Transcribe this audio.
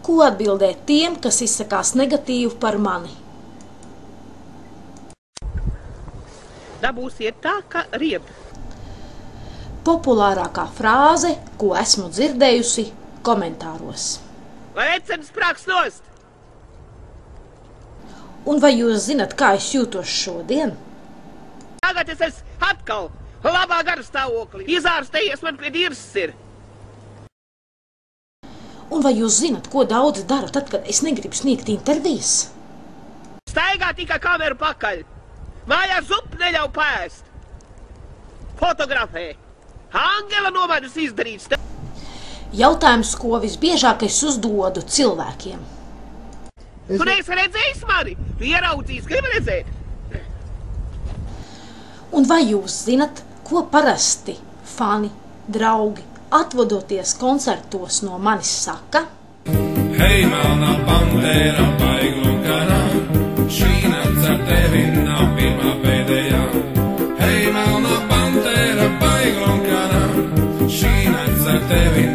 Ko atbildēt tiem, kas izsakās negatīvi par mani? Dabūsiet tā, ka rieb. Populārākā frāze, ko esmu dzirdējusi komentāros. Lai vecenis sprāks nost! Un vai jūs zinat, kā es jūtos šodien? Tagad es esmu atkal labā garstāvoklī. Izārstējies man pie dirses ir. Un vai jūs zinat, ko daudz dara tad, kad es negribu sniegt intervijas? Staigā tikai kameru pakaļ. Mājās zupu neļauj pēst. Fotografē. Angela nomaļus izdarīts. Jautājums, ko visbiežāk es uzdodu cilvēkiem. Tu neesi redzējis mani? Tu ieraudzīs, gribi redzēt? Un vai jūs zinat, ko parasti fani, draugi, atvadoties koncertos no manis saka? Hei, melnā pantēra, baiglu garā, šī nakts ar tevi nav pirmā pēdējā. Hei, melnā pantēra, baiglu garā, šī nakts ar tevi